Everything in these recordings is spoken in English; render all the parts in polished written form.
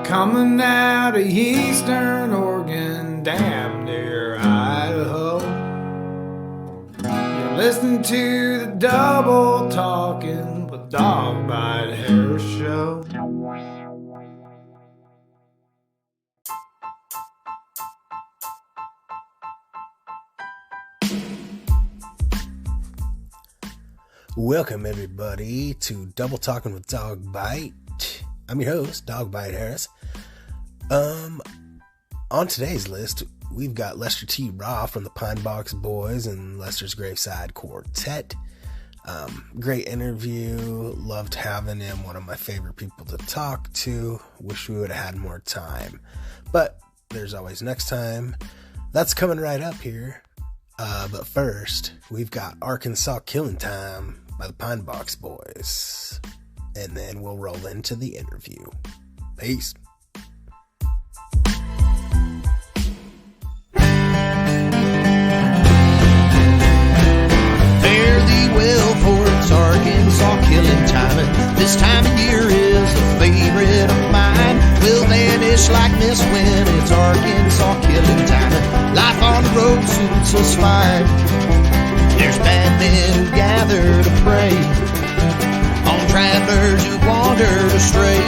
Coming out of Eastern Oregon, damn near Idaho. You're listening to the Double Talkin' with Dog Bite Harris Show. Welcome everybody to Double Talking with Dog Bite. I'm your host, Dog Bite Harris. On today's list, we've got Lester T. Raww from the Pine Box Boys and Lester's Graveside Quartet. Great interview. Loved having him. One of my favorite people to talk to. Wish we would have had more time. But there's always next time. That's coming right up here. But first, we've got Arkansas Killing Time by the Pine Box Boys. And then we'll roll into the interview. Peace. Fare thee well, for it's Arkansas killing time, and this time of year is a favorite of mine. Will vanish like mist when it's Arkansas killing time, and life on the road suits us fine. There's bad men who gather to prey on travelers who wandered astray,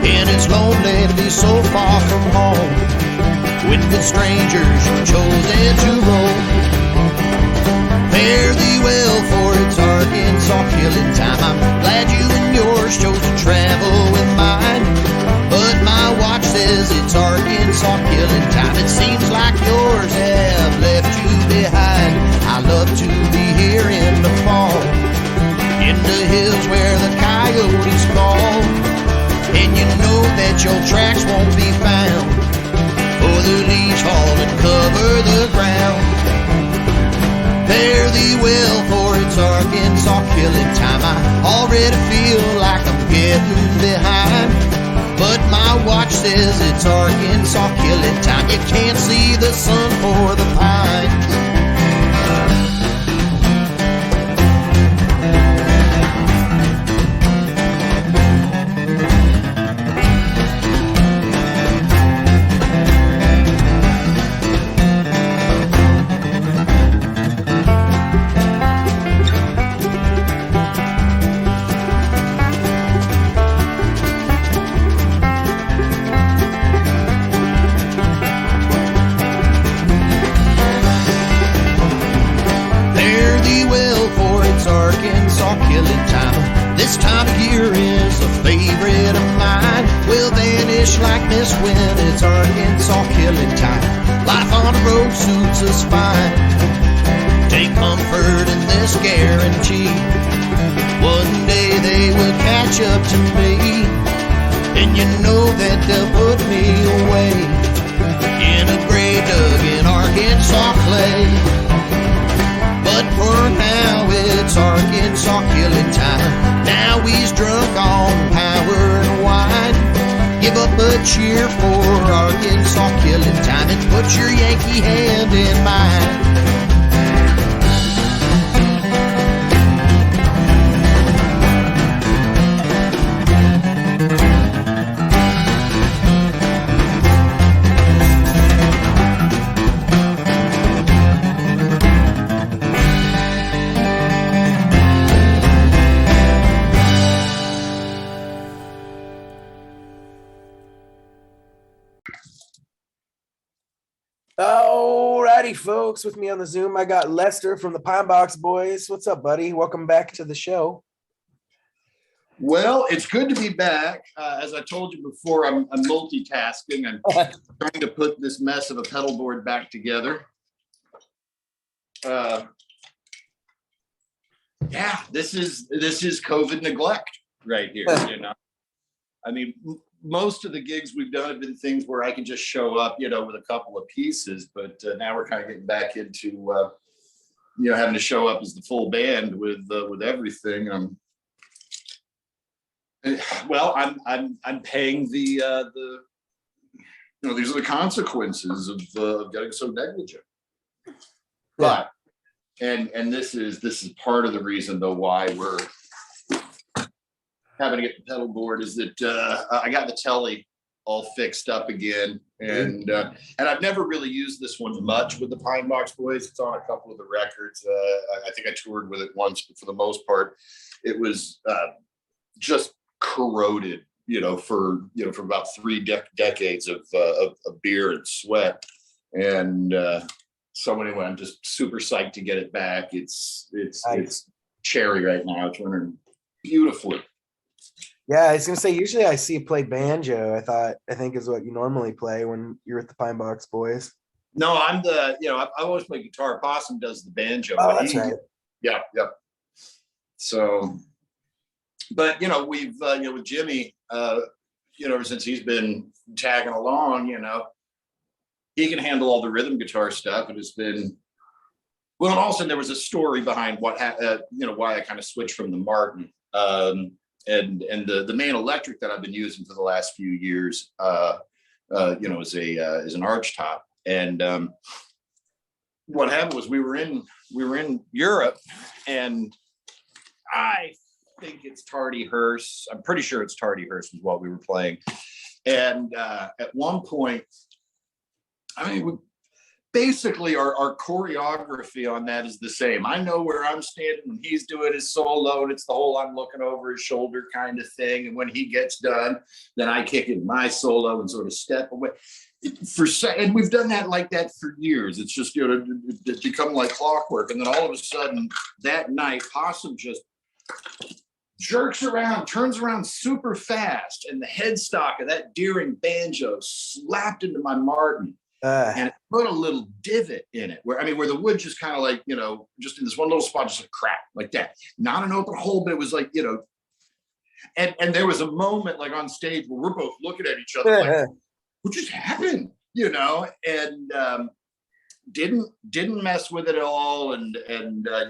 and it's lonely to be so far from home when good strangers are chosen to roam. Fare thee well, for it's Arkansas killing time. I'm glad you and yours chose to travel with mine, but my watch says it's Arkansas killing time. It seems like yours have left you behind. I love to be here in the fall, in the hills where the coyotes call, and you know that your tracks won't be found, for the leaves fall and cover the ground. Fare thee well, for it's Arkansas killing time. I already feel like I'm getting behind, but my watch says it's Arkansas killing time. You can't see the sun for the pines. This time of year is a favorite of mine. Will vanish like mist when it's Arkansas killing time. Life on the road suits us fine. Take comfort in this guarantee. One day they will catch up to me, and you know that they'll put me away in a grave dug in Arkansas clay. But for now it's Arkansas killing time. Now he's drunk on power and wine. Give up a cheer for Arkansas killing time, and put your Yankee hand in mine. Alrighty, folks, with me on the Zoom, I got Lester from the Pine Box Boys. What's up, buddy? Welcome back to the show. Well, it's good to be back. As I told you before, I'm multitasking. I'm trying to put this mess of a pedal board back together. Yeah, this is COVID neglect right here. You know, I mean, most of the gigs we've done have been things where I can just show up, you know, with a couple of pieces. But now we're kind of getting back into, you know, having to show up as the full band with everything. Well, I'm paying the you know, these are the consequences of getting so negligent. But and this is part of the reason though why we're having to get the pedal board is that I got the telly all fixed up again. And I've never really used this one much with the Pine Box Boys. It's on a couple of the records. I think I toured with it once, but for the most part, it was just corroded, for about 3 decades of beer and sweat. And so anyway, I'm just super psyched to get it back. It's cherry right now. It's running beautifully. Yeah, I was gonna say usually I see you play banjo. I think is what you normally play when you're with the Pine Box Boys. No, I'm I always play guitar. Possum does the banjo. Oh, that's right. Yeah. So, but we've with Jimmy, ever since he's been tagging along, he can handle all the rhythm guitar stuff. And it's been well. And also there was a story behind why I kind of switched from the Martin. And the main electric that I've been using for the last few years, is an arch top. And what happened was we were in Europe, and I think it's Tardy Hearst. I'm pretty sure it's Tardy Hearst was what we were playing. And at one point, basically our choreography on that is the same. I know where I'm standing when he's doing his solo, and it's the whole I'm looking over his shoulder kind of thing. And when he gets done, then I kick in my solo and sort of step away. And we've done that like that for years. It's just it's become like clockwork. And then all of a sudden that night, Possum just jerks around, turns around super fast, and the headstock of that Deering banjo slapped into my Martin. And it put a little divot in it where the wood just kind of like, just in this one little spot, just a crack like that. Not an open hole, but it was like, and there was a moment like on stage where we're both looking at each other like, what just happened? And didn't mess with it at all. And I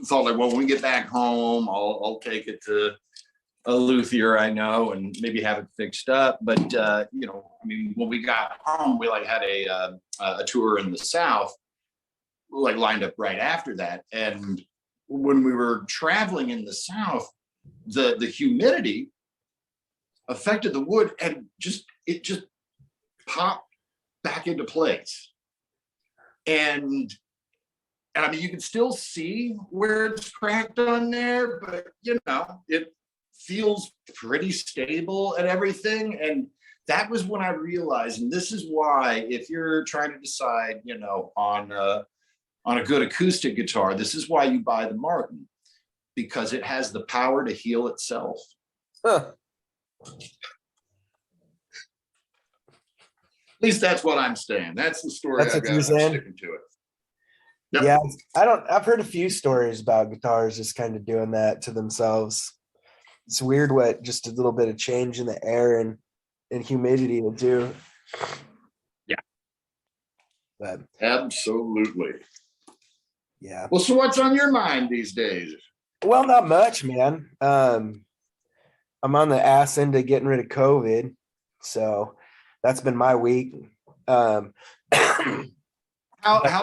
thought like, well, when we get back home, I'll take it to a luthier I know and maybe have it fixed up. But when we got home, we like had a tour in the South, like lined up right after that. And when we were traveling in the South, the humidity affected the wood, and it just popped back into place. And you can still see where it's cracked on there, but it feels pretty stable and everything. And that was when I realized, and this is why, if you're trying to decide, on a good acoustic guitar, this is why you buy the Martin, because it has the power to heal itself. Huh. At least that's what I'm saying. That's the story. That's I've what got. you're saying? Sticking to it. Yep. Yeah, I've heard a few stories about guitars just kind of doing that to themselves. It's weird what just a little bit of change in the air and humidity will do. Yeah. But absolutely. Yeah. Well, so what's on your mind these days? Well, not much, man. I'm on the ass end of getting rid of COVID. So that's been my week. How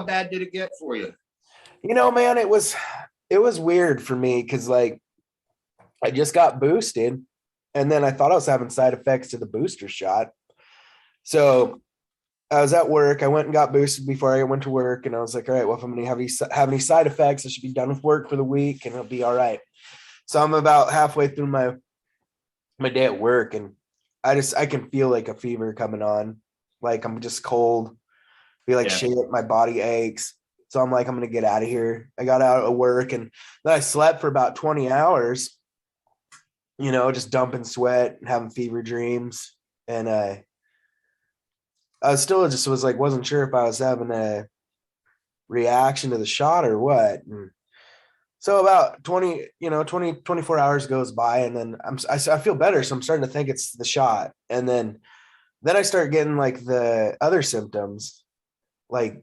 bad did it get for you? Man, it was weird for me because like I just got boosted, and then I thought I was having side effects to the booster shot. So I was at work. I went and got boosted before I went to work, and I was like, all right, well, if I'm going to have any side effects, I should be done with work for the week, and it'll be all right. So I'm about halfway through my day at work, and I can feel like a fever coming on. Like I'm just cold, feel like shit, my body aches. So I'm like, I'm going to get out of here. I got out of work, and then I slept for about 20 hours, just dumping sweat and having fever dreams. And I still just was like, wasn't sure if I was having a reaction to the shot or what. And so about 24 hours goes by, and then I feel better. So I'm starting to think it's the shot. And then I start getting like the other symptoms. Like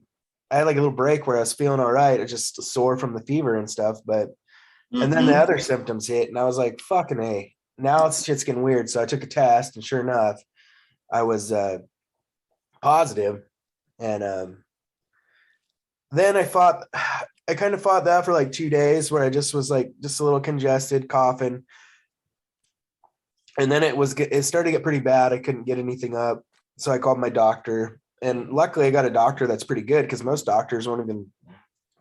I had like a little break where I was feeling all right. I just sore from the fever and stuff. But, and then the other symptoms hit, and I was like, fucking A, now shit's getting weird. So I took a test, and sure enough, I was positive. And then I kind of fought that for like 2 days, where I just was like, just a little congested, coughing. And then it started to get pretty bad. I couldn't get anything up. So I called my doctor, and luckily I got a doctor that's pretty good, because most doctors won't even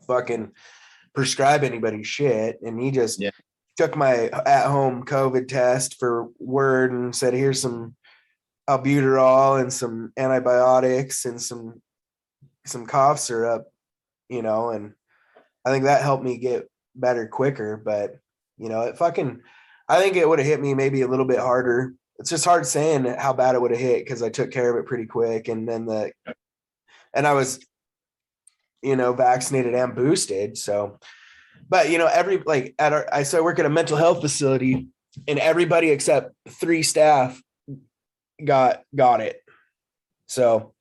fucking prescribe anybody shit. And he just took my at-home COVID test for word and said, here's some albuterol and some antibiotics and some cough syrup, you know, and I think that helped me get better quicker. But, you know, I think it would have hit me maybe a little bit harder. It's just hard saying how bad it would have hit, because I took care of it pretty quick. And then I was, you know, vaccinated and boosted. So, but, you know, I work at a mental health facility, and everybody except 3 staff got it. So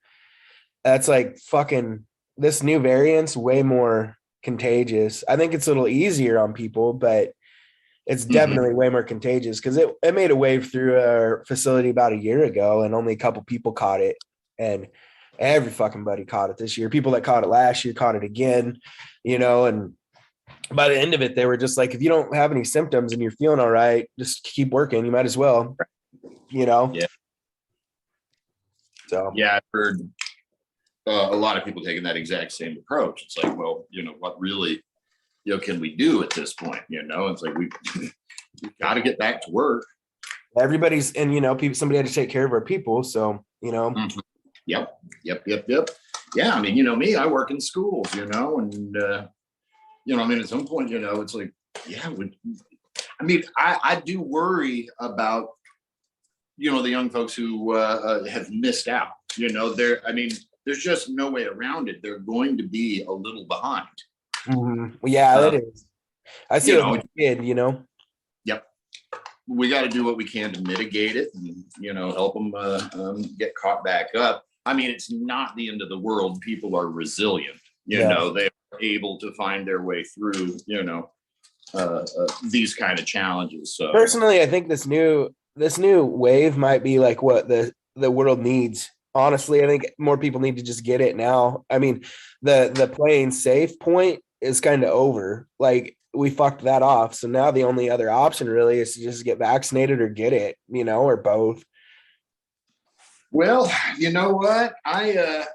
that's like fucking, this new variant's way more contagious. I think it's a little easier on people, but it's definitely way more contagious, because it made a wave through our facility about a year ago, and only a couple people caught it. And every fucking buddy caught it this year. People that caught it last year caught it again, you know, and by the end of it, they were just like, if you don't have any symptoms and you're feeling all right, just keep working. You might as well, you know? Yeah. So, yeah, I've heard a lot of people taking that exact same approach. It's like, well, you know, what really, you know, can we do at this point? You know, it's like, we got to get back to work. Everybody's, and, you know, somebody had to take care of our people. So, you know. Yep. Yeah. I mean, you know me, I work in schools, you know, and, you know, I mean, at some point, you know, it's like, yeah, I do worry about, you know, the young folks who have missed out, you know, there's just no way around it. They're going to be a little behind. Yeah, that is. I see it with a kid, you know. Yep. We got to do what we can to mitigate it and, you know, help them get caught back up. I mean, it's not the end of the world. People are resilient, you know, they are able to find their way through, you know, these kind of challenges. So personally, I think this new wave might be like what the world needs. Honestly, I think more people need to just get it now. I mean, the playing safe point is kind of over. Like, we fucked that off. So now the only other option really is to just get vaccinated or get it, you know, or both. Well, you know what? I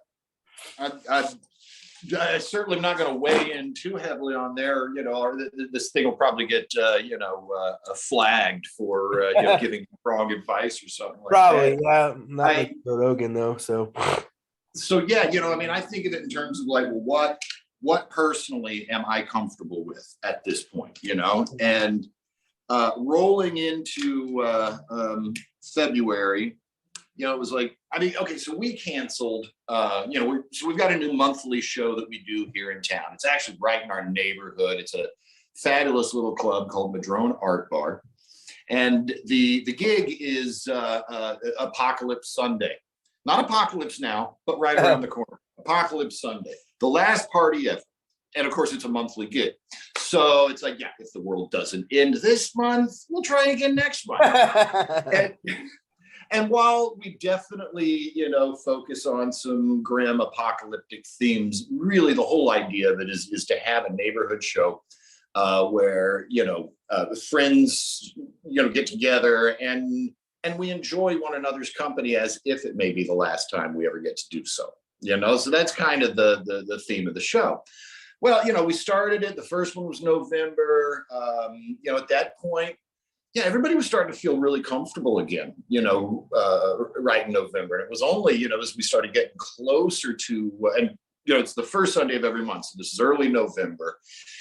certainly am not going to weigh in too heavily on there, you know, or this thing will probably get, you know, flagged for, you know, giving wrong advice or something like probably, that. yeah. Not like Joe Rogan, though. So, yeah, you know, I mean, I think of it in terms of like, well, what personally am I comfortable with at this point, you know? And rolling into February, you know, it was like, I mean, okay, so we canceled, you know, so we've got a new monthly show that we do here in town. It's actually right in our neighborhood. It's a fabulous little club called Madrone Art Bar. And the gig is Apocalypse Sunday. Not Apocalypse Now, but right around the corner. Apocalypse Sunday. The last party ever. And of course, it's a monthly gig. So it's like, yeah, if the world doesn't end this month, we'll try again next month. And while we definitely, you know, focus on some grim apocalyptic themes, really the whole idea of it is to have a neighborhood show where, you know, friends, you know, get together and we enjoy one another's company as if it may be the last time we ever get to do so, you know? So that's kind of the theme of the show. Well, you know, we started it. The first one was November. You know, at that point, yeah, everybody was starting to feel really comfortable again, you know, right in November. And it was only, you know, as we started getting closer to, and, you know, it's the first Sunday of every month. So this is early November.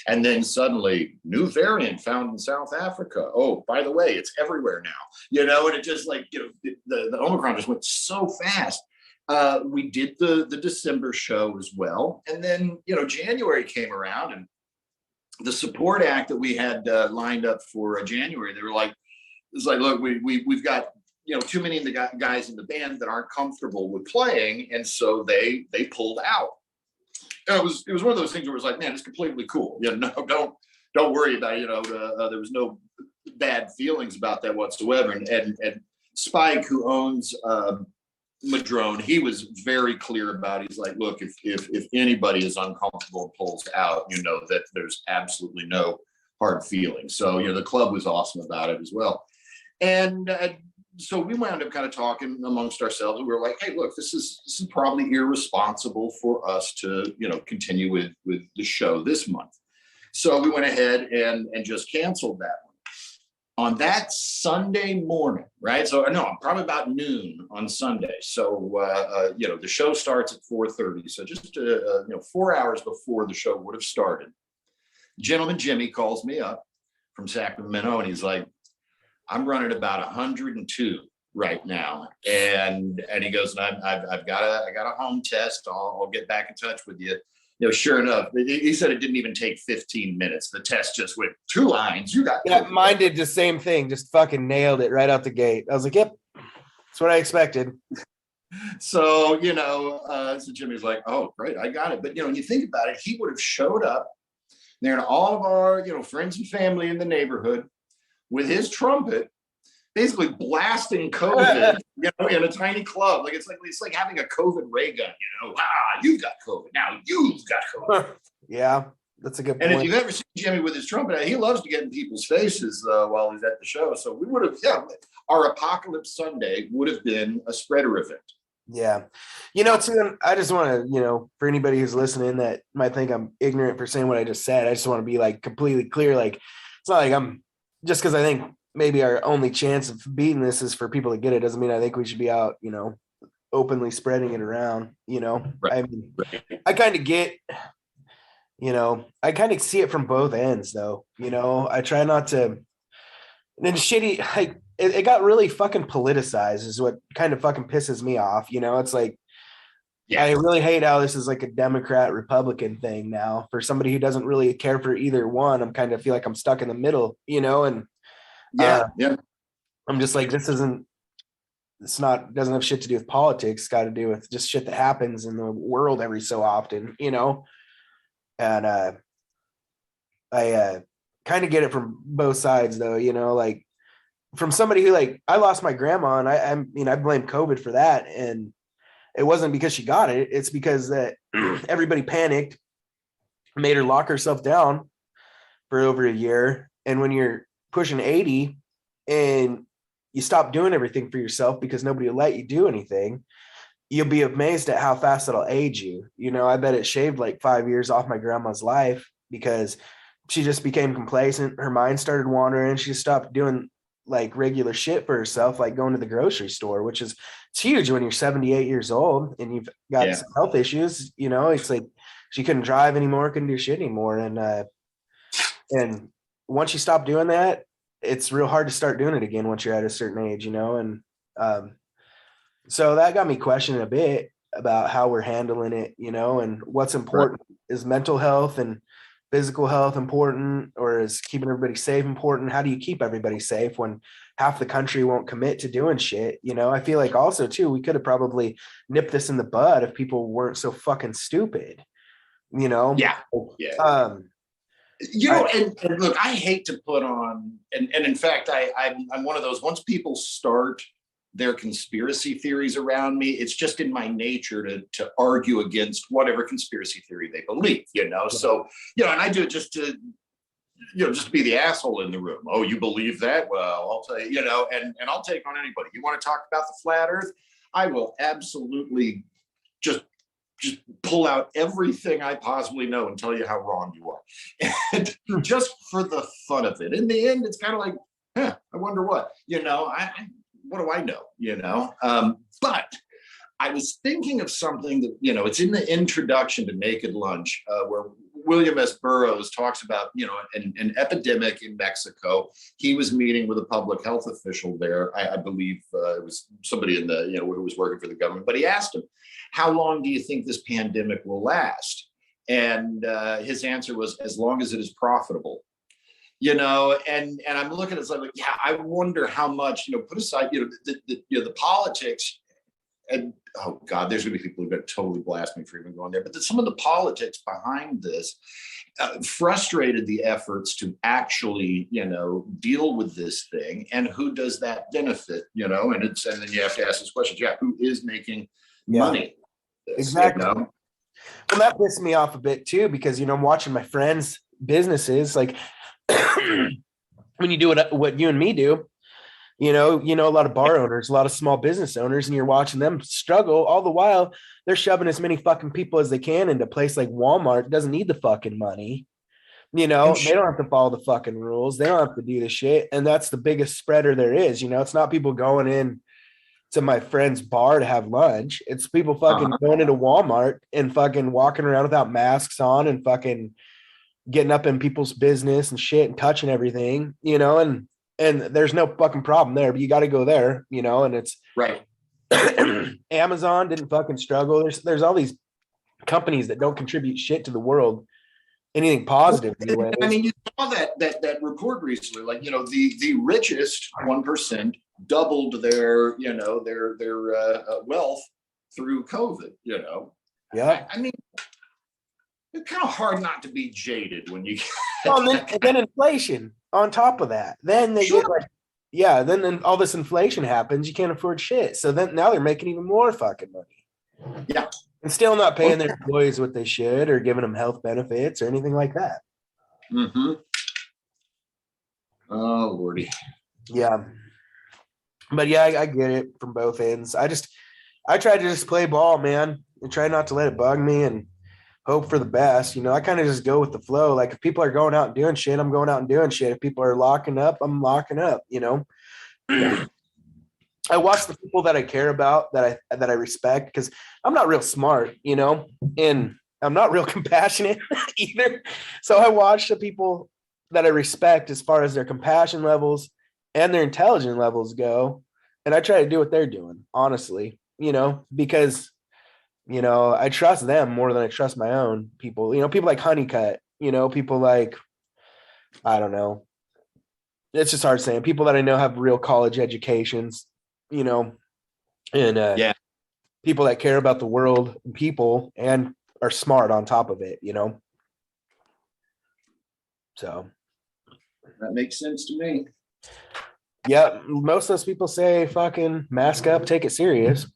And then suddenly new variant found in South Africa. Oh, by the way, it's everywhere now, you know, and it just like, you know, the Omicron just went so fast. We did the December show as well. And then, you know, January came around and the support act that we had lined up for January, they were like, it's like, look, we've got, you know, too many of the guys in the band that aren't comfortable with playing. And so they pulled out. And it was one of those things where it was like, man, it's completely cool. You know, don't worry about it. You know, there was no bad feelings about that whatsoever. And Spike, who owns Madrone, he was very clear about it. He's like, look, if anybody is uncomfortable and pulls out, you know that there's absolutely no hard feelings. So, you know, the club was awesome about it as well. And so we wound up kind of talking amongst ourselves, and we were like, hey, look, this is probably irresponsible for us to, continue with the show this month. So we went ahead and just canceled that one. On that Sunday morning, right? So no, probably about noon on Sunday. So the show starts at 4:30. So just 4 hours before the show would have started, Gentleman Jimmy calls me up from Sacramento, and he's like, I'm running about 102 right now, and he goes, and I got a home test. I'll get back in touch with you. Sure enough, he said it didn't even take 15 minutes. The test just went 2 lines. You got mine did the same thing. Just fucking nailed it right out the gate. I was like, yep, that's what I expected. So so Jimmy's like, oh, great, I got it. But when you think about it, he would have showed up there to all of our friends and family in the neighborhood with his trumpet, basically blasting COVID, in a tiny club. Like it's like having a COVID ray gun. You've got COVID. Now you've got COVID. Yeah, that's a good point. And if you've ever seen Jimmy with his trumpet, he loves to get in people's faces while he's at the show. So we would have, our Apocalypse Sunday would have been a spreader event. Yeah. I just want to, for anybody who's listening that might think I'm ignorant for saying what I just said, I just want to be like completely clear. Like, it's not like I'm just because I think maybe our only chance of beating this is for people to get it. Doesn't mean I think we should be out, openly spreading it around, Right. I mean, I kind of get, I kind of see it from both ends though. I try not to, and then shitty, like it got really fucking politicized is what kind of fucking pisses me off. It's like, yeah. I really hate how this is like a Democrat Republican thing now for somebody who doesn't really care for either one. I'm kind of feel like I'm stuck in the middle, and I'm just like, doesn't have shit to do with politics. It's got to do with just shit that happens in the world every so often, and I kind of get it from both sides though, like from somebody who like, I lost my grandma and I blame COVID for that. And it wasn't because she got it. It's because that everybody panicked, made her lock herself down for over a year. And when you're pushing 80 and you stop doing everything for yourself because nobody will let you do anything, you'll be amazed at how fast it'll age you. I bet it shaved like 5 years off my grandma's life because she just became complacent. Her mind started wandering. She stopped doing like regular shit for herself, like going to the grocery store, which is it's huge when you're 78 years old and you've got some health issues. It's like she couldn't drive anymore, couldn't do shit anymore. And once you stop doing that, it's real hard to start doing it again once you're at a certain age, and so that got me questioning a bit about how we're handling it, and what's important. Right. Is mental health and physical health important, or is keeping everybody safe important? How do you keep everybody safe when half the country won't commit to doing shit? I feel like also too, we could have probably nipped this in the bud if people weren't so fucking stupid, Yeah. And look, I hate to put on, and in fact, I'm one of those, once people start their conspiracy theories around me, it's just in my nature to argue against whatever conspiracy theory they believe, So, and I do it just to be the asshole in the room. Oh, you believe that? Well, I'll tell you, and I'll take on anybody. You want to talk about the flat earth? I will absolutely just pull out everything I possibly know and tell you how wrong you are. And just for the fun of it. In the end, it's kind of like, I wonder what, what do I know, but I was thinking of something that, it's in the introduction to Naked Lunch, where William S. Burroughs talks about, an epidemic in Mexico. He was meeting with a public health official there. I believe it was somebody in the, who was working for the government, but he asked him, how long do you think this pandemic will last? And his answer was, as long as it is profitable. And I'm looking at it like, I wonder how much, put aside, the politics, and oh God, there's gonna be people who are gonna totally blast me for even going there, but some of the politics behind this frustrated the efforts to actually, deal with this thing, and who does that benefit, and then you have to ask this question, who is making money? Exactly. Well, that pissed me off a bit too, because, I'm watching my friends' businesses, like when you do what you and me do, a lot of bar owners, a lot of small business owners, and you're watching them struggle. All the while, they're shoving as many fucking people as they can into a place like Walmart. Doesn't need the fucking money. They don't have to follow the fucking rules. They don't have to do the shit. And that's the biggest spreader there is. It's not people going in to my friend's bar to have lunch. It's people fucking going into Walmart and fucking walking around without masks on and fucking getting up in people's business and shit and touching everything, and there's no fucking problem there, but you got to go there, and it's right. Amazon didn't fucking struggle. There's all these companies that don't contribute shit to the world, anything positive. I mean, you saw that report recently, like, the richest 1% doubled their wealth through COVID, Yeah. I mean, it's kind of hard not to be jaded when you and then inflation on top of that. Then they get then all this inflation happens, you can't afford shit. So then now they're making even more fucking money. Yeah. And still not paying their employees what they should or giving them health benefits or anything like that. Mm-hmm. Oh, Lordy. Yeah. But yeah, I get it from both ends. I try to just play ball, man, and try not to let it bug me and hope for the best. I kind of just go with the flow. Like if people are going out and doing shit, I'm going out and doing shit. If people are locking up, I'm locking up, I watch the people that I care about, that I respect, because I'm not real smart, and I'm not real compassionate either. So I watch the people that I respect as far as their compassion levels and their intelligence levels go. And I try to do what they're doing, honestly, because, I trust them more than I trust my own people, people like Honeycutt, people like, I don't know. It's just hard saying people that I know have real college educations, and people that care about the world and people and are smart on top of it, So that makes sense to me. Yeah, most of those people say fucking mask up, take it serious,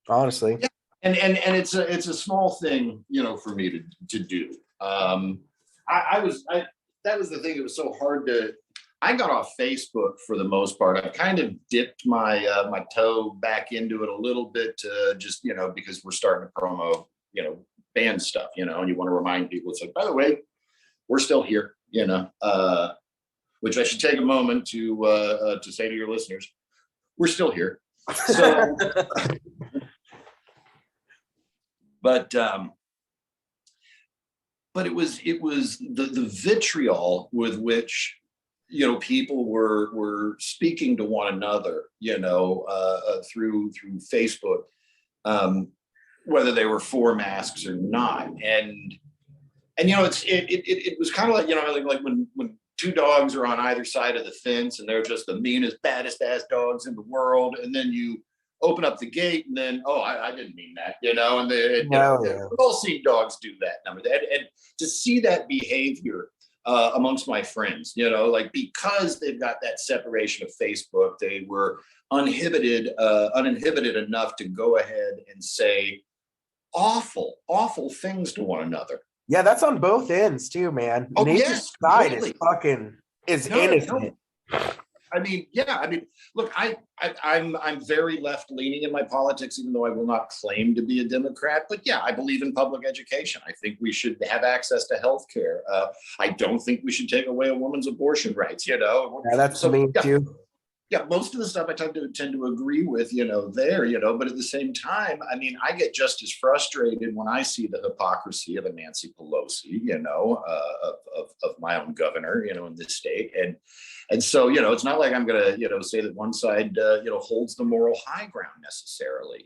honestly. Yeah. And it's a small thing, for me to do. That was the thing that was so hard I got off Facebook for the most part. I've kind of dipped my my toe back into it a little bit, just, because we're starting to promo, band stuff, and you want to remind people, it's like, by the way, we're still here, which I should take a moment to say to your listeners, we're still here. So, but it was the vitriol with which people were speaking to one another, through Facebook, whether they were for masks or not, and it was kind of like like when two dogs are on either side of the fence and they're just the meanest, baddest ass dogs in the world, and then you open up the gate and then, I didn't mean that, and we've all seen dogs do that number, and to see that behavior amongst my friends, because they've got that separation of Facebook, they were uninhibited enough to go ahead and say awful things to one another. Yeah, that's on both ends too, man. Oh, Nature's side is innocent. I mean, look, I'm very left leaning in my politics, even though I will not claim to be a Democrat. But yeah, I believe in public education. I think we should have access to health care. I don't think we should take away a woman's abortion rights. Yeah, that's me too. Yeah, most of the stuff I tend to agree with, but at the same time, I mean, I get just as frustrated when I see the hypocrisy of a Nancy Pelosi, of my own governor, in this state. And so, it's not like I'm going to, say that one side, holds the moral high ground necessarily,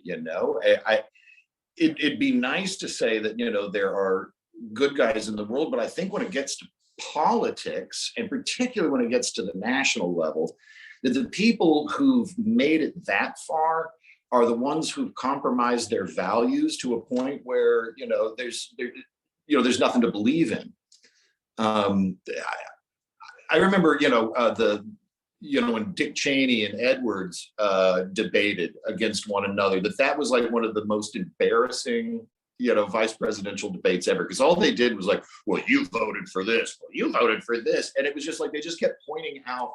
it'd be nice to say that, there are good guys in the world, but I think when it gets to politics, and particularly when it gets to the national level, that the people who've made it that far are the ones who've compromised their values to a point where, there's nothing to believe in. I remember, when Dick Cheney and Edwards debated against one another, that was like one of the most embarrassing, vice presidential debates ever, because all they did was like, well, you voted for this, well, you voted for this, and it was just like they just kept pointing out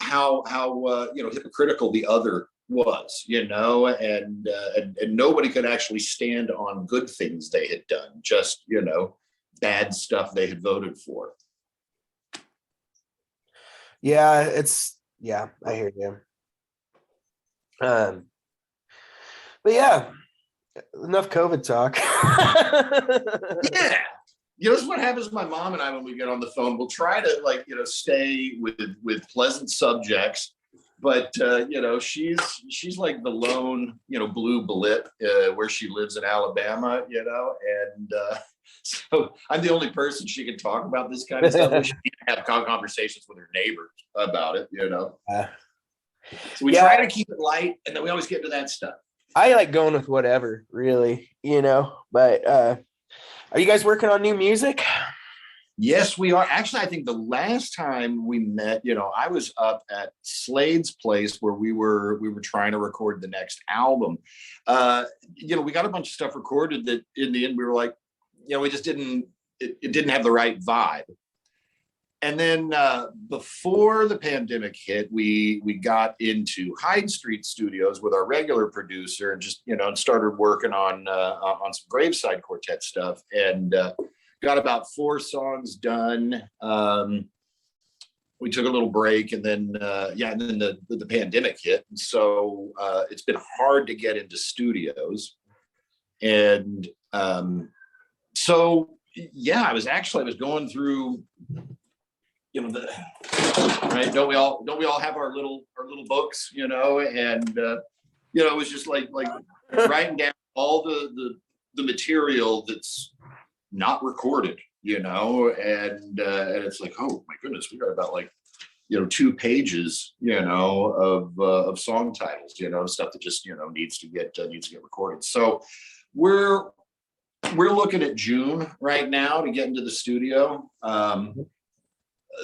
how hypocritical the other was, and nobody could actually stand on good things they had done, just bad stuff they had voted for. Yeah, I hear you. But yeah, enough COVID talk. Yeah. This is what happens with my mom and I when we get on the phone. We'll try to stay with pleasant subjects, but she's like the lone blue blip where she lives in Alabama, and so I'm the only person she can talk about this kind of stuff. She can have conversations with her neighbors about it, So we try to keep it light, and then we always get into that stuff. I like going with whatever, really, but are you guys working on new music? Yes, we are. Actually, I think the last time we met, I was up at Slade's place where we were trying to record the next album. We got a bunch of stuff recorded that in the end we were like, we just didn't have the right vibe. And then before the pandemic hit, we got into Hyde Street Studios with our regular producer and just started working on some Graveside Quartet stuff, and got about 4 songs done. We took a little break, and then the pandemic hit, and so it's been hard to get into studios, and I was going through. Right? Don't we all have our little books, and it was just like writing down all the material that's not recorded, and it's like, oh my goodness, we got about 2 pages, of song titles, stuff that just needs to get recorded. So we're looking at June right now to get into the studio.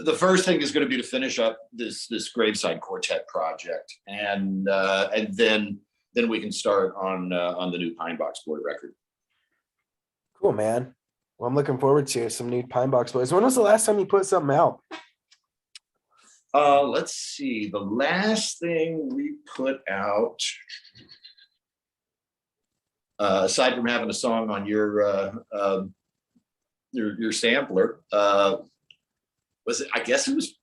The first thing is going to be to finish up this Graveside Quartet project, and then we can start on the new Pine Box Boy record. Cool, man. Well, I'm looking forward to some new Pine Box Boys. When was the last time you put something out? Let's see. The last thing we put out, aside from having a song on your sampler, was it? I guess it was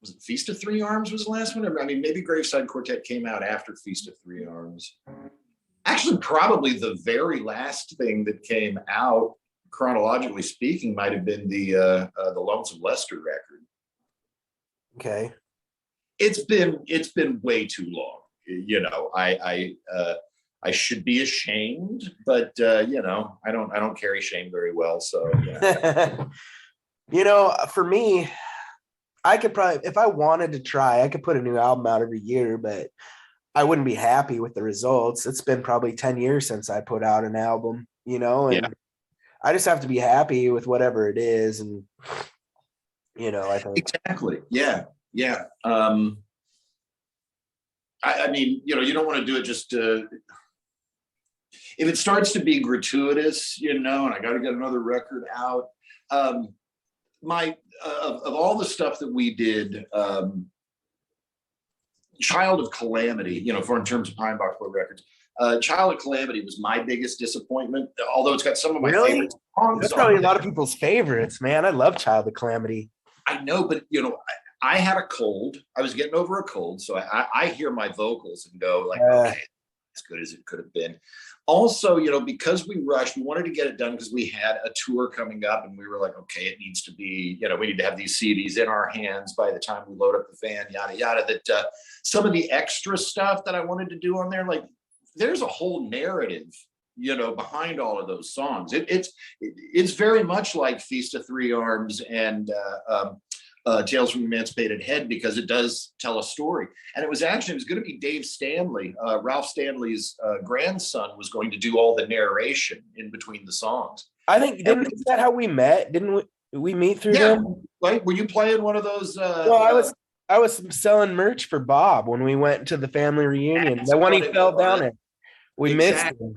it Feast of Three Arms was the last one? I mean, maybe Graveside Quartet came out after Feast of Three Arms. Actually, probably the very last thing that came out, chronologically speaking, might have been the Lonesome Lester record. Okay. It's been way too long. I should be ashamed, but I don't carry shame very well. So for me, I could probably, if I wanted to try, I could put a new album out every year, but I wouldn't be happy with the results. It's been probably 10 years since I put out an album, and I just have to be happy with whatever it is. And, I think. Exactly. Yeah. Yeah. I mean, you don't want to do it just if it starts to be gratuitous, and I got to get another record out. Of all the stuff that we did, Child of Calamity, for in terms of Pine Box Boy records, Child of Calamity was my biggest disappointment, although it's got some of my favorite songs. That's probably a lot of people's favorites, man. I love Child of Calamity. I know, but I had a cold. I was getting over a cold, so I hear my vocals and go like, okay, as good as it could have been. Also, because we rushed, we wanted to get it done because we had a tour coming up, and we were like, okay, it needs to be, we need to have these CDs in our hands by the time we load up the van, yada yada. That some of the extra stuff that I wanted to do on there, like there's a whole narrative, behind all of those songs. It's very much like Feast of Three Arms and Tales from Emancipated Head, because it does tell a story. And it was going to be Dave Stanley, Ralph Stanley's grandson, was going to do all the narration in between the songs. I think, is that how we met? Didn't we meet through them? Right? Were you playing one of those? I was selling merch for Bob when we went to the family reunion. The one he fell down in. We missed him.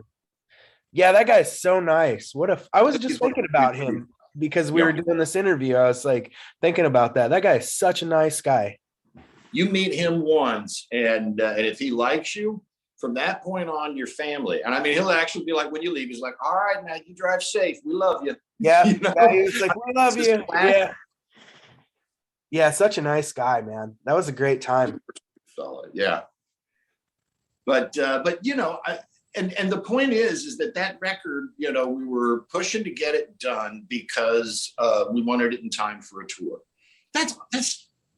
Yeah, that guy's so nice. I was just thinking about him because we were doing this interview. I was like thinking about that. That guy is such a nice guy. You meet him once, and if he likes you, from that point on, your family. And I mean, he'll actually be like, when you leave, he's like, "All right, now you drive safe. We love you." Yeah, You know? yeah, he was like, "We love you." Yeah, yeah, such a nice guy, man. That was a great time. Fella, yeah. But and the point is that record, we were pushing to get it done because we wanted it in time for a tour. That's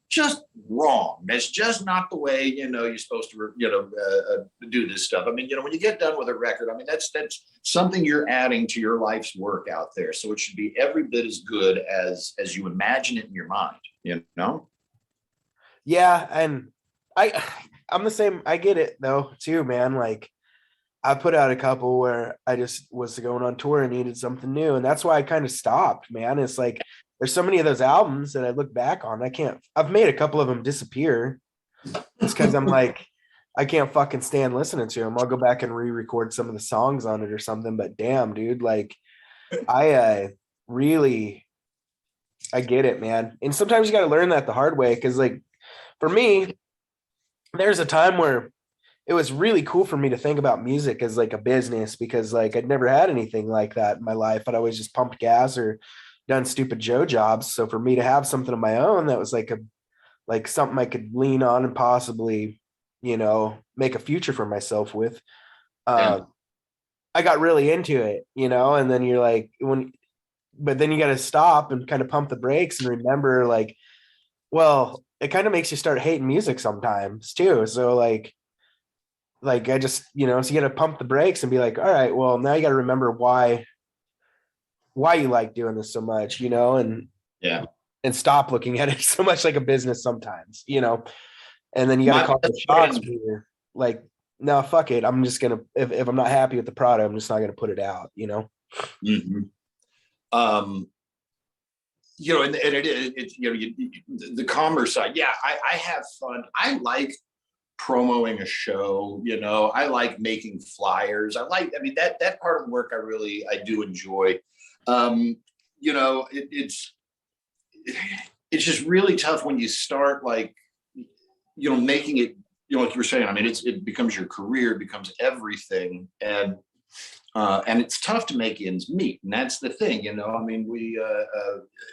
just wrong. That's just not the way you're supposed to do this stuff. I mean, when you get done with a record, I mean that's something you're adding to your life's work out there. So it should be every bit as good as you imagine it in your mind. Yeah, and I'm the same. I get it though too, man. Like I put out a couple where I just was going on tour and needed something new, and that's why I kind of stopped, man. It's like there's so many of those albums that I look back on. I've made a couple of them disappear. It's because I'm like, I can't fucking stand listening to them. I'll go back and re-record some of the songs on it or something. But damn, dude, like I get it, man. And sometimes you got to learn that the hard way. Cause like for me, there's a time where it was really cool for me to think about music as like a business because like I'd never had anything like that in my life. I'd always just pumped gas or done stupid Joe jobs. So for me to have something of my own that was like something I could lean on and possibly, make a future for myself with. I got really into it, and then you're like, but then you got to stop and kind of pump the brakes and remember like, well, it kind of makes you start hating music sometimes too. So like I just, so you got to pump the brakes and be like, all right, well, now you got to remember why you like doing this so much, and stop looking at it so much like a business sometimes, and then you got to call the shots. Like, no, fuck it. I'm just going to, if I'm not happy with the product, I'm just not going to put it out, Mm-hmm. And the commerce side. Yeah, I have fun. I like promoting a show, I like making flyers. I mean, that part of the work I do enjoy. It's just really tough when you start like, making it, like you were saying, I mean, it becomes your career, it becomes everything. And it's tough to make ends meet. And that's the thing, I mean, we,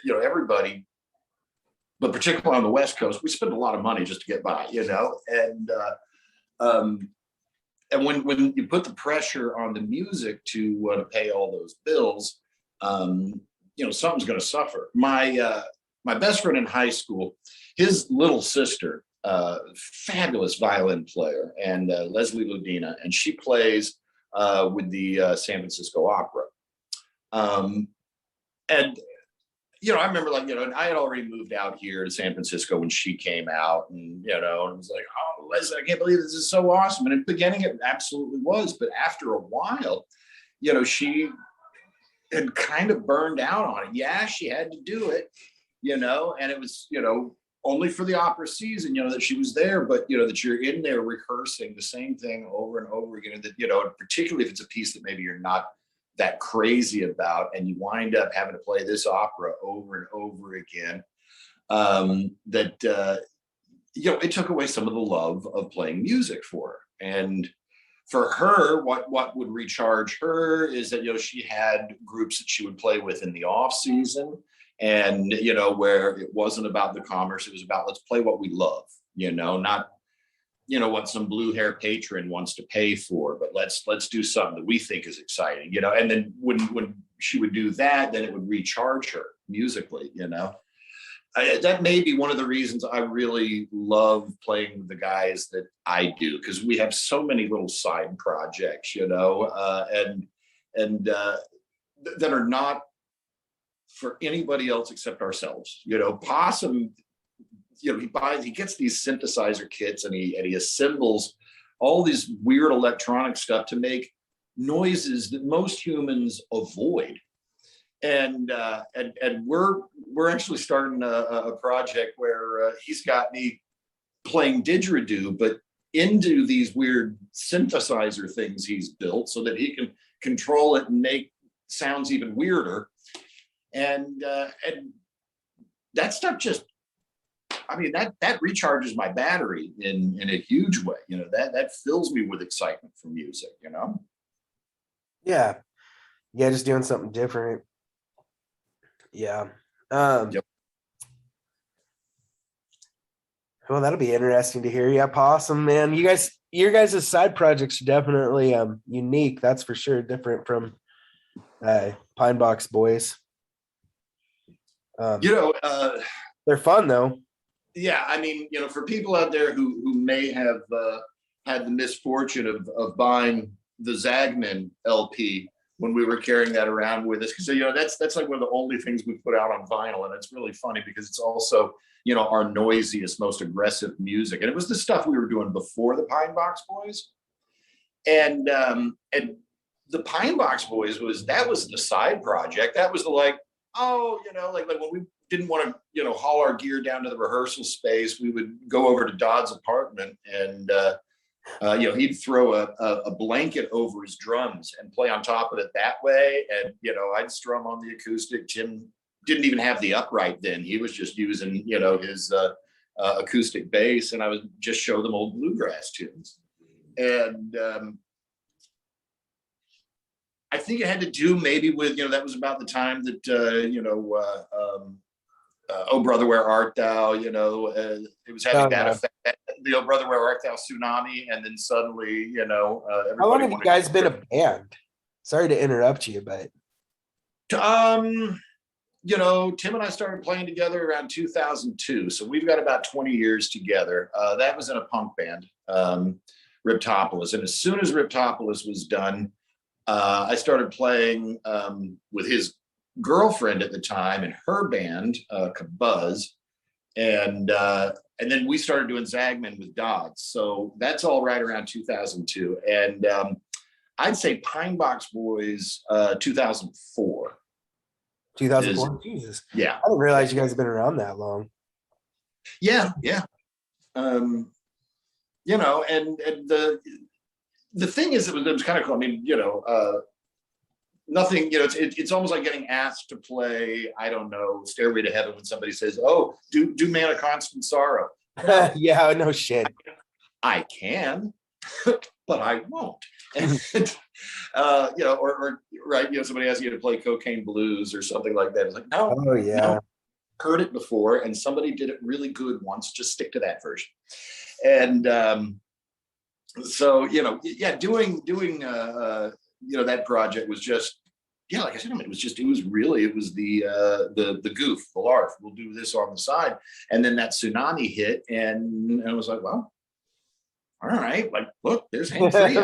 everybody, but particularly on the West Coast, we spend a lot of money just to get by, and when you put the pressure on the music to pay all those bills, something's going to suffer. My best friend in high school, his little sister, fabulous violin player, and Leslie Ludina, and she plays with the San Francisco Opera. And I remember I had already moved out here to San Francisco when she came out, and and I was like, oh, Leslie, I can't believe this is so awesome. And in the beginning, it absolutely was, but after a while, she had kind of burned out on it. Yeah, she had to do it, and it was, only for the opera season, that she was there, but that you're in there rehearsing the same thing over and over again, and that particularly if it's a piece that maybe you're not that crazy about, and you wind up having to play this opera over and over again, it took away some of the love of playing music for her. And for her, what would recharge her is that she had groups that she would play with in the off season, and where it wasn't about the commerce, it was about, let's play what we love, not what some blue hair patron wants to pay for, but let's do something that we think is exciting, and then when she would do that, then it would recharge her musically. That may be one of the reasons I really love playing with the guys that I do, because we have so many little side projects, and that are not for anybody else except ourselves. Possum, he gets these synthesizer kits, and he assembles all these weird electronic stuff to make noises that most humans avoid. And we're actually starting a project where he's got me playing didgeridoo, but into these weird synthesizer things he's built, so that he can control it and make sounds even weirder. And that stuff just, I mean, that recharges my battery in a huge way. You know, that fills me with excitement for music, you know? Yeah. Yeah, just doing something different. Yeah. Yep. Well, that'll be interesting to hear. Yeah, awesome, man. Your guys' side projects are definitely unique. That's for sure. Different from Pine Box Boys. You know, They're fun though. yeah, I mean, you know, for people out there who may have had the misfortune of buying the Zagman LP when we were carrying that around with us, because, you know, that's like one of the only things we put out on vinyl, and it's really funny because it's also, you know, our noisiest, most aggressive music, and it was the stuff we were doing before the Pine Box Boys, and the Pine Box Boys was the side project. That was the, like, oh, you know, like when we didn't want to, you know, haul our gear down to the rehearsal space, we would go over to Dodd's apartment, and you know, he'd throw a blanket over his drums and play on top of it that way. And, you know, I'd strum on the acoustic. Tim didn't even have the upright then. He was just using, you know, his acoustic bass, and I would just show them old bluegrass tunes. And I think it had to do maybe with, you know, that was about the time that, you know, Oh Brother Where Art Thou, you know, it was having that effect, the Oh Brother Where Art Thou tsunami, and then suddenly, you know, How long have you guys to been a band? Sorry to interrupt you, but you know, Tim and I started playing together around 2002, so we've got about 20 years together. That was in a punk band, Riptopolis, and as soon as Riptopolis was done, I started playing with his girlfriend at the time in her band, Buzz, and then we started doing Zagman with Dodds. So that's all right around 2002, and I'd say Pine Box Boys 2004. 2004. Jesus, yeah, I didn't realize you guys have been around that long. yeah. You know, and the thing is, it was kind of cool. I mean, you know, nothing, you know, it's almost like getting asked to play, I don't know, Stairway to Heaven when somebody says, oh, do Man of Constant Sorrow. Yeah, no shit. I can, but I won't. And, you know, or right, you know, somebody asks you to play Cocaine Blues or something like that. It's like, no. Oh yeah. No. Heard it before, and somebody did it really good once. Just stick to that version. And so, you know, yeah, doing you know, that project was just, yeah, like I said, I mean, it was the goof, the larf. We'll do this on the side, and then that tsunami hit, and I was like, well, all right, like, look, there's Hank Free.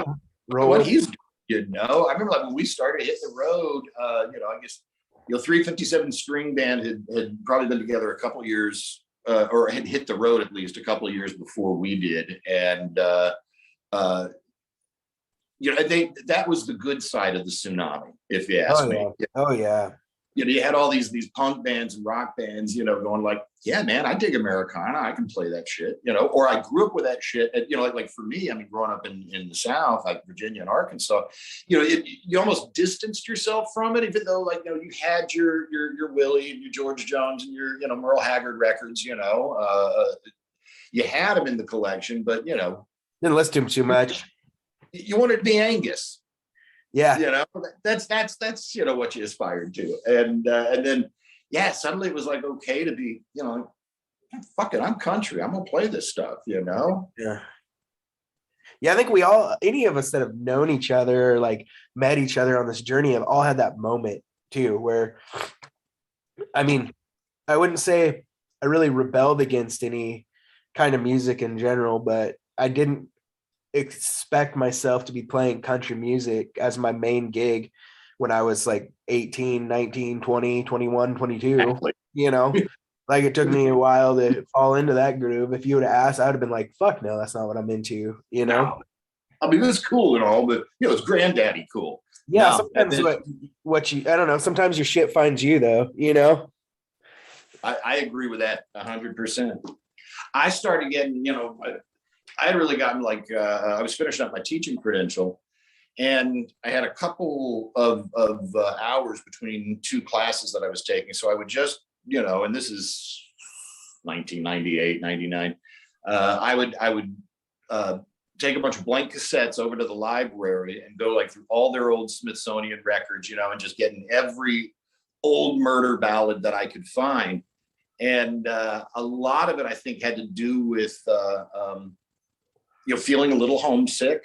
What he's doing, you know. I remember like when we started Hit the Road, you know, I guess, you know, 357 string band had probably been together a couple years, or had hit the road at least a couple of years before we did, and you know, that was the good side of the tsunami, if you ask me. Oh yeah. You know, you had all these punk bands and rock bands, you know, going like, yeah, man, I dig Americana. I can play that shit, you know, or I grew up with that shit. And, you know, like for me, I mean, growing up in the South, like Virginia and Arkansas, you know, you almost distanced yourself from it, even though, like, you know, you had your Willie and your George Jones and your, you know, Merle Haggard records, you know, you had them in the collection, but, you know, didn't listen to him too much. You wanted to be Angus. Yeah, you know, that's you know what you aspired to, and then yeah, suddenly it was like okay to be, you know, fuck it, I'm country, I'm gonna play this stuff, you know. Yeah, I think we all, any of us that have known each other, like met each other on this journey, have all had that moment too, where, I mean, I wouldn't say I really rebelled against any kind of music in general, but I didn't expect myself to be playing country music as my main gig when I was like 18, 19, 20, 21, 22, Exactly. you know, like it took me a while to fall into that groove. If you would have asked, I would have been like, fuck no, that's not what I'm into, you know? No. I mean, it's cool and all, but you know, it's granddaddy cool. Yeah. No, sometimes what you, I don't know, sometimes your shit finds you though, you know? I agree with that 100%. I started getting, you know, I had really gotten like, I was finishing up my teaching credential, And I had a couple of hours between two classes that I was taking. So I would just, and this is 1998, 99. I would take a bunch of blank cassettes over to the library and go like through all their old Smithsonian records, and just getting every old murder ballad that I could find. And a lot of it, I think, had to do with, feeling a little homesick,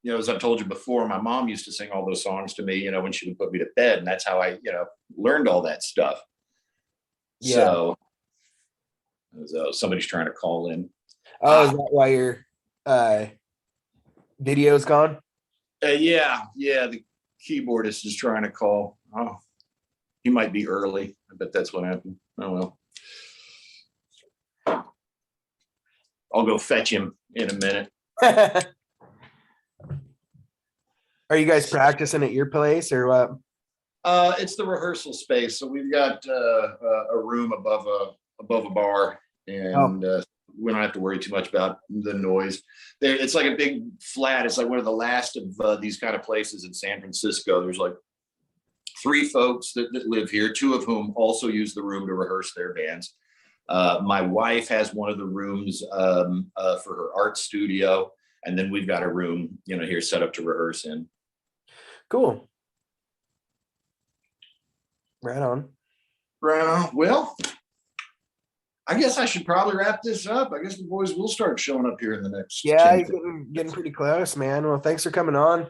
as I've told you before, my mom used to sing all those songs to me, when she would put me to bed. And that's how I, learned all that stuff. Yeah. So somebody's trying to call in. Oh, is that why your video's gone? Yeah. The keyboardist is trying to call. Oh, he might be early. I bet that's what happened. Oh, well. I'll go fetch him in a minute. Are you guys practicing at your place or what? It's the rehearsal space. So we've got a room above a bar, and we don't have to worry too much about the noise. It's like a big flat. It's like one of the last of these kind of places in San Francisco. There's like 3 folks that live here, 2 of whom also use the room to rehearse their bands. My wife has one of the rooms for her art studio, and then we've got a room, here set up to rehearse in. Cool. Right on. Well, I guess I should probably wrap this up. I guess the boys will start showing up here in the next. Yeah, you're getting pretty close, man. Well, thanks for coming on.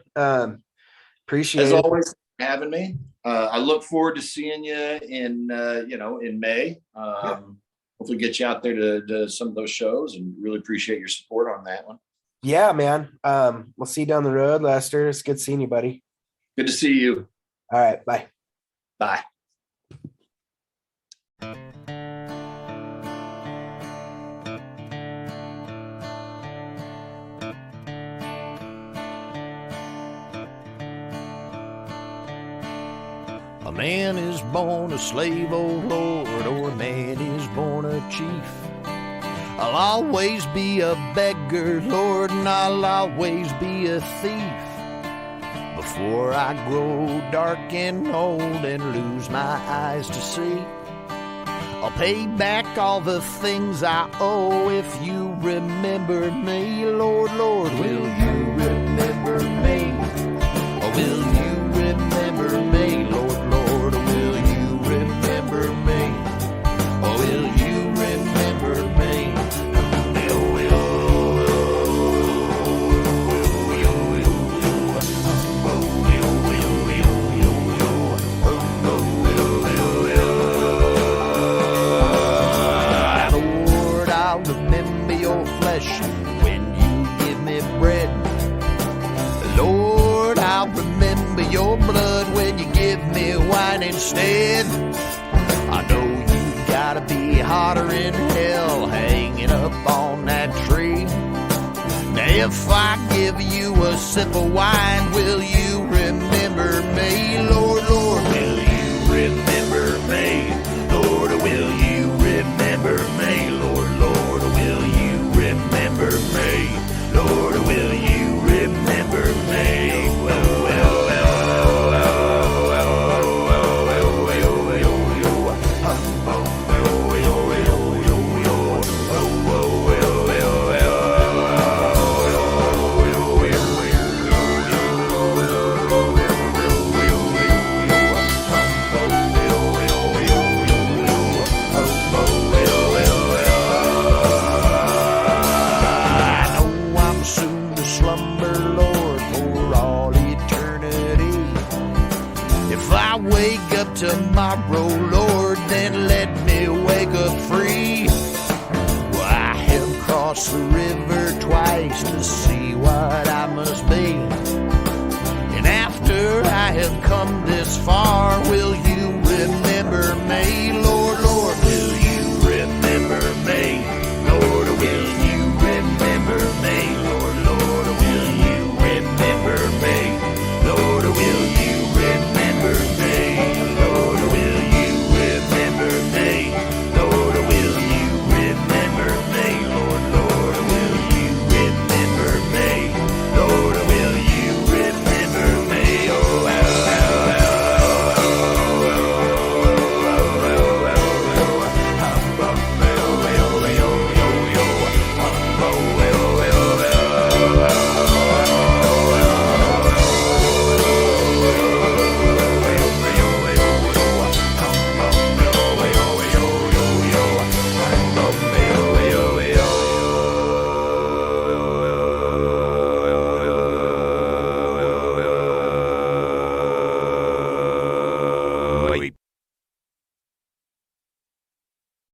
Appreciate as it. always having me. I look forward to seeing you in in May. Hopefully get you out there to some of those shows, and really appreciate your support on that one. Yeah, man. We'll see you down the road, Lester. It's good seeing you, buddy. Good to see you. All right. Bye. Bye. A man is born a slave, oh Lord, or a man is born a chief. I'll always be a beggar, Lord, and I'll always be a thief. Before I grow dark and old and lose my eyes to see, I'll pay back all the things I owe if you remember me. Lord, Lord, will you remember me? Or will you remember me? Lord, Lord, will you remember me? Or will you remember me? Lord, I'll remember your flesh when you give me bread. Lord, I'll remember your blood when you give me wine instead. I know you gotta be hotter in hell hanging up on that tree. Now if I give you a sip of wine, will you remember me? Lord, Lord, will you remember me? Lord, will you remember me? Lord, Lord, will you remember me? Lord, will you remember me? Tomorrow, Lord, then let me wake up free. Well, I have crossed the river twice to see what I must be. And after I have come this far,